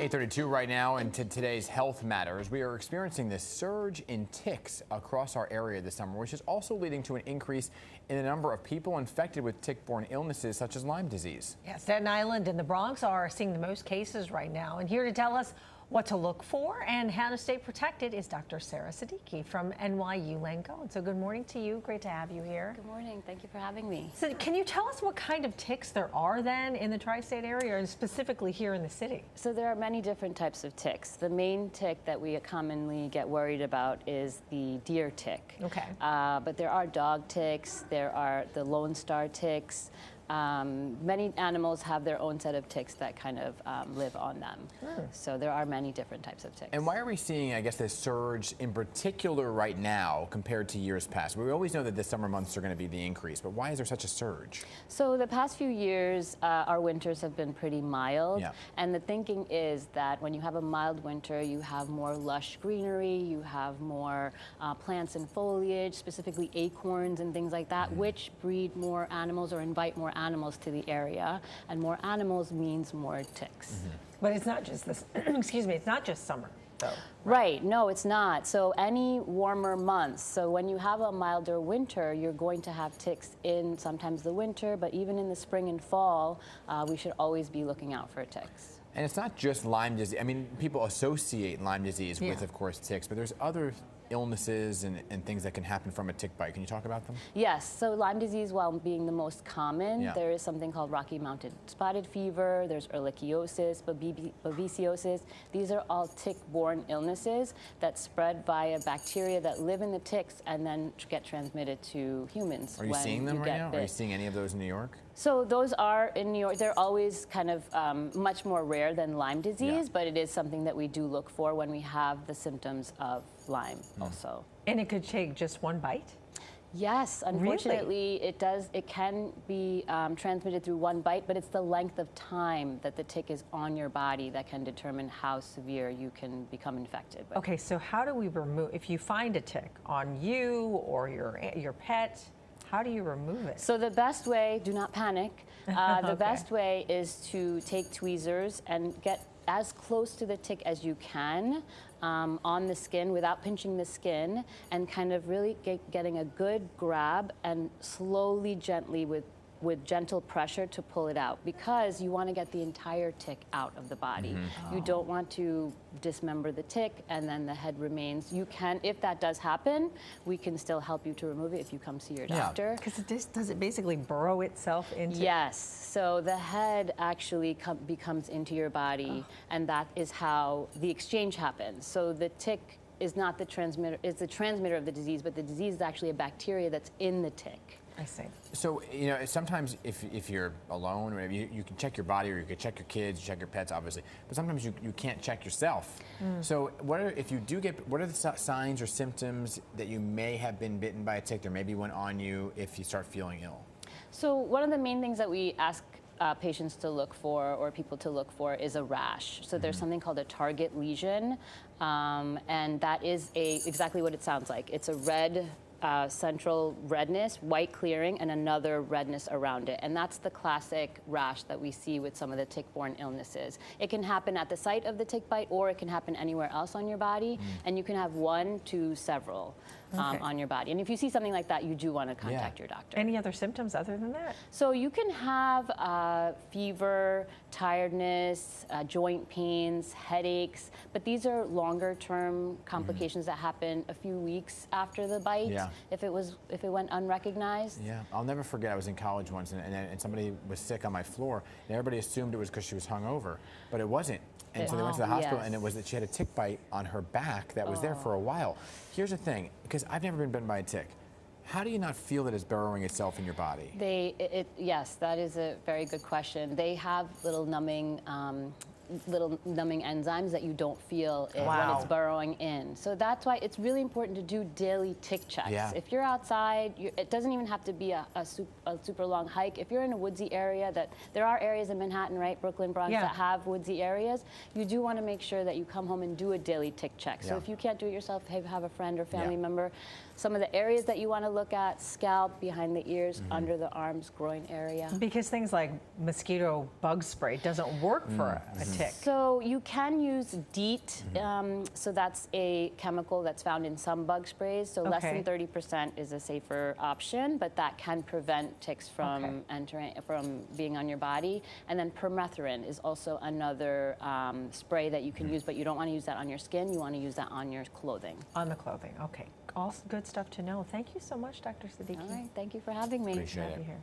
8:32 right now, and to today's Health Matters, we are experiencing this surge in ticks across our area this summer, which is also leading to an increase in the number of people infected with tick-borne illnesses such as Lyme disease. Yeah, Staten Island and the Bronx are seeing the most cases right now. And here to tell us what to look for and how to stay protected is Dr. Sarah Siddiqui from NYU Langone. So good morning to you. Great to have you here. Good morning. Thank you for having me. So can you tell us what kind of ticks there are then in the tri-state area and specifically here in the city? So there are many different types of ticks. The main tick that we commonly get worried about is the deer tick. Okay. But there are dog ticks, there are the Lone Star ticks. Many animals have their own set of ticks that kind of live on them. So there are many different types of ticks. And why are we seeing, I guess, this surge in particular right now compared to years past? We always know that the summer months are going to be the increase, but why is there such a surge? So the past few years, our winters have been pretty mild. Yeah. And the thinking is that when you have a mild winter, you have more lush greenery, you have more plants and foliage, specifically acorns and things like that, which breed more animals or invite more animals to the area, and more animals means more ticks. But it's not just this, excuse me, it's not just summer though. Right, no, it's not. So any warmer months, so when you have a milder winter, you're going to have ticks in sometimes the winter, but even in the spring and fall, we should always be looking out for ticks. And it's not just Lyme disease. I mean, people associate Lyme disease with, of course, ticks, but there's other illnesses and things that can happen from a tick bite. Can you talk about them? Yes, so Lyme disease, while being the most common, there is something called Rocky Mountain spotted fever, there's ehrlichiosis, babesiosis. These are all tick-borne illnesses that spread via bacteria that live in the ticks and then get transmitted to humans. Are you seeing them right now? Are you seeing any of those in New York? So those are in New York. They're always kind of much more rare than Lyme disease, but it is something that we do look for when we have the symptoms of Lyme also. And it could take just one bite? Yes, unfortunately it does. It can be transmitted through one bite, but it's the length of time that the tick is on your body that can determine how severe you can become infected. Okay, so how do we remove, if you find a tick on you or your pet, how do you remove it? So the best way, do not panic, the best way is to take tweezers and get as close to the tick as you can on the skin without pinching the skin, and kind of really getting a good grab and slowly, gently, with gentle pressure to pull it out, because you want to get the entire tick out of the body. You don't want to dismember the tick and then the head remains. You can, if that does happen, we can still help you to remove it if you come see your doctor. Because does it basically burrow itself into? Yes, so the head actually becomes into your body, and that is how the exchange happens. So the tick is not the transmitter, it's the transmitter of the disease, but the disease is actually a bacteria that's in the tick. I see. So, you know, sometimes if you're alone, or you can check your body, or you can check your kids, check your pets, obviously, but sometimes you can't check yourself. So what are the signs or symptoms that you may have been bitten by a tick, or maybe one on you if you start feeling ill? So one of the main things that we ask patients to look for, or people to look for, is a rash. So there's something called a target lesion, and that is exactly what it sounds like. It's a red central redness, white clearing, and another redness around it. And that's the classic rash that we see with some of the tick-borne illnesses. It can happen at the site of the tick bite, or it can happen anywhere else on your body, and you can have one to several on your body. And if you see something like that, you do want to contact your doctor. Any other symptoms other than that? So you can have fever, tiredness, joint pains, headaches, but these are longer-term complications that happen a few weeks after the bite. If it went unrecognized. Yeah, I'll never forget. I was in college once, and somebody was sick on my floor, and everybody assumed it was because she was hungover, but it wasn't. And so they went to the hospital, and it was that she had a tick bite on her back that was there for a while. Here's the thing, because I've never been bitten by a tick. How do you not feel that it's burrowing itself in your body? Yes, that is a very good question. They have little numbing enzymes that you don't feel when it's burrowing in. So that's why it's really important to do daily tick checks. If you're outside, it doesn't even have to be a super long hike. If you're in a woodsy area, there are areas in Manhattan, right, Brooklyn, Bronx, that have woodsy areas, you do want to make sure that you come home and do a daily tick check. So if you can't do it yourself, have a friend or family member. Some of the areas that you want to look at: scalp, behind the ears, under the arms, groin area. Because things like mosquito bug spray doesn't work for a tick? So you can use DEET. So that's a chemical that's found in some bug sprays. So less than 30% is a safer option, but that can prevent ticks from from being on your body. And then permethrin is also another spray that you can use, but you don't want to use that on your skin. You want to use that on your clothing. On the clothing. Okay. All good stuff to know. Thank you so much, Dr. Siddiqui. All right. Thank you for having me. Appreciate Have it. you here.